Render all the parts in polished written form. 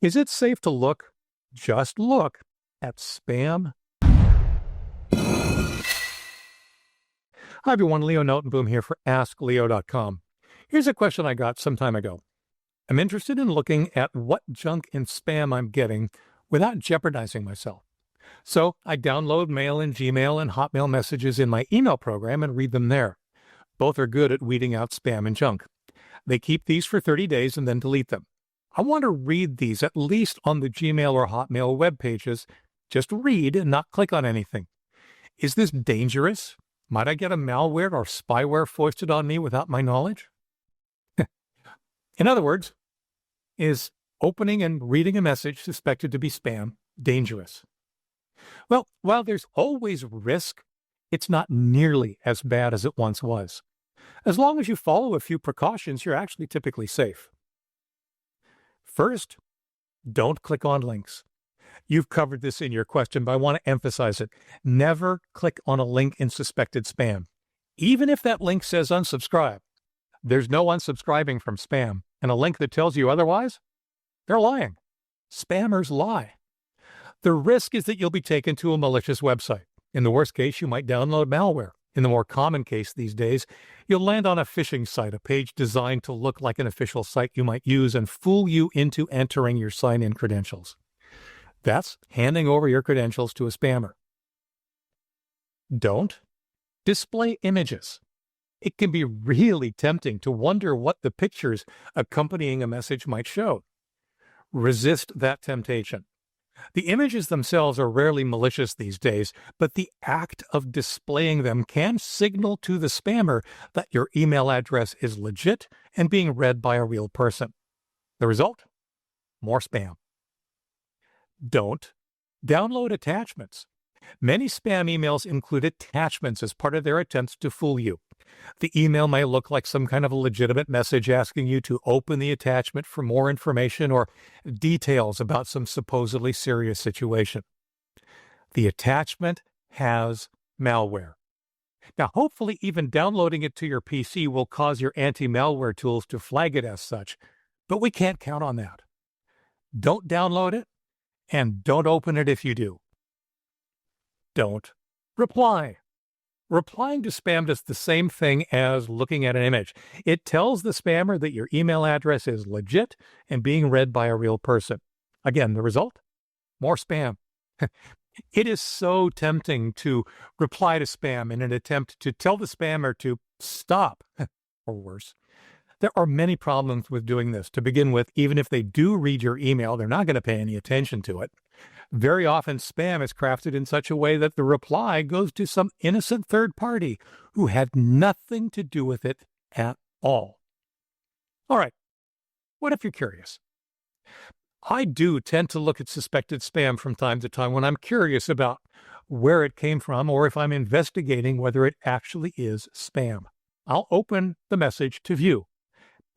Is it safe to just look, at spam? Hi everyone, Leo Notenboom here for askleo.com. Here's a question I got some time ago. I'm interested in looking at what junk and spam I'm getting without jeopardizing myself. So I download Mail and Gmail and Hotmail messages in my email program and read them there. Both are good at weeding out spam and junk. They keep these for 30 days and then delete them. I want to read these at least on the Gmail or Hotmail web pages. Just read and not click on anything. Is this dangerous? Might I get a malware or spyware foisted on me without my knowledge? In other words, is opening and reading a message suspected to be spam dangerous? Well, while there's always risk, it's not nearly as bad as it once was. As long as you follow a few precautions, you're actually typically safe. First, don't click on links. You've covered this in your question, but I want to emphasize it. Never click on a link in suspected spam. Even if that link says unsubscribe, there's no unsubscribing from spam, and a link that tells you otherwise, they're lying. Spammers lie. The risk is that you'll be taken to a malicious website. In the worst case, you might download malware. In the more common case these days, you'll land on a phishing site, a page designed to look like an official site you might use and fool you into entering your sign-in credentials. That's handing over your credentials to a spammer. Don't display images. It can be really tempting to wonder what the pictures accompanying a message might show. Resist that temptation. The images themselves are rarely malicious these days, but the act of displaying them can signal to the spammer that your email address is legit and being read by a real person. The result? More spam. Don't download attachments. Many spam emails include attachments as part of their attempts to fool you. The email may look like some kind of a legitimate message asking you to open the attachment for more information or details about some supposedly serious situation. The attachment has malware. Now, hopefully even downloading it to your PC will cause your anti-malware tools to flag it as such, but we can't count on that. Don't download it, and don't open it if you do. Don't reply. Replying to spam does the same thing as looking at an image. It tells the spammer that your email address is legit and being read by a real person. Again, the result? More spam. It is so tempting to reply to spam in an attempt to tell the spammer to stop, or worse. There are many problems with doing this. To begin with, even if they do read your email, they're not going to pay any attention to it. Very often, spam is crafted in such a way that the reply goes to some innocent third party who had nothing to do with it at all. All right, what if you're curious? I do tend to look at suspected spam from time to time when I'm curious about where it came from or if I'm investigating whether it actually is spam. I'll open the message to view.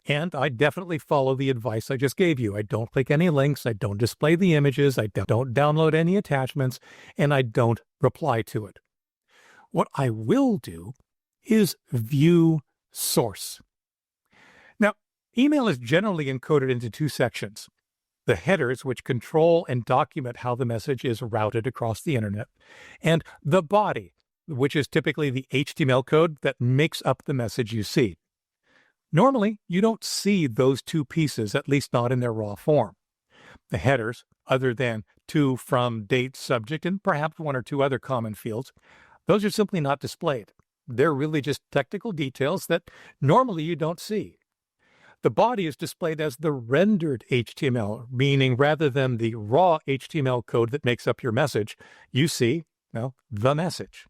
And I definitely follow the advice I just gave you. I don't click any links, I don't display the images, I don't download any attachments, and I don't reply to it. What I will do is view source. Now, email is generally encoded into two sections. The headers, which control and document how the message is routed across the internet, and the body, which is typically the HTML code that makes up the message you see. Normally, you don't see those two pieces, at least not in their raw form. The headers, other than to, from, date, subject, and perhaps one or two other common fields, those are simply not displayed. They're really just technical details that normally you don't see. The body is displayed as the rendered HTML, meaning rather than the raw HTML code that makes up your message, you see, the message.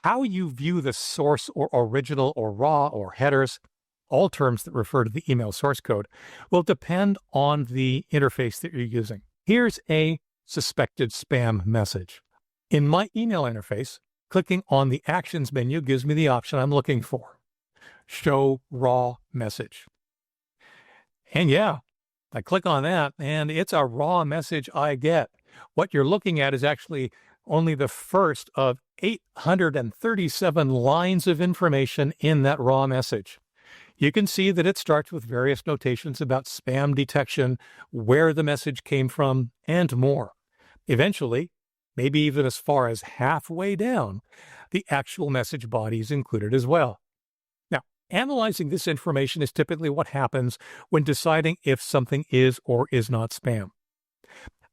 How you view the source or original or raw or headers, all terms that refer to the email source code, will depend on the interface that you're using. Here's a suspected spam message. In my email interface, clicking on the Actions menu gives me the option I'm looking for. Show raw message. And yeah, I click on that, and it's a raw message I get. What you're looking at is actually only the first of 837 lines of information in that raw message. You can see that it starts with various notations about spam detection, where the message came from, and more. Eventually, maybe even as far as halfway down, the actual message body is included as well. Now, analyzing this information is typically what happens when deciding if something is or is not spam.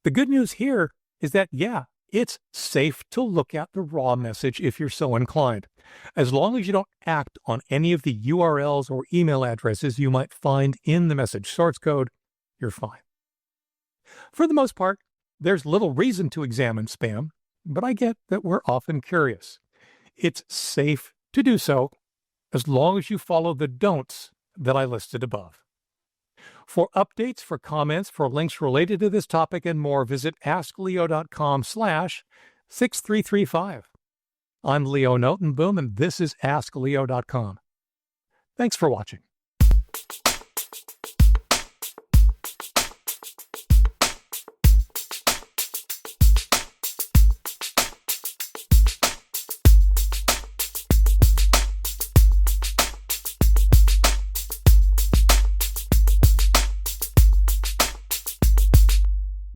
The good news here is that, yeah, it's safe to look at the raw message if you're so inclined. As long as you don't act on any of the URLs or email addresses you might find in the message source code, you're fine. For the most part, there's little reason to examine spam, but I get that we're often curious. It's safe to do so as long as you follow the don'ts that I listed above. For updates, for comments, for links related to this topic and more, visit askleo.com/6335. I'm Leo Notenboom, and this is askleo.com. Thanks for watching.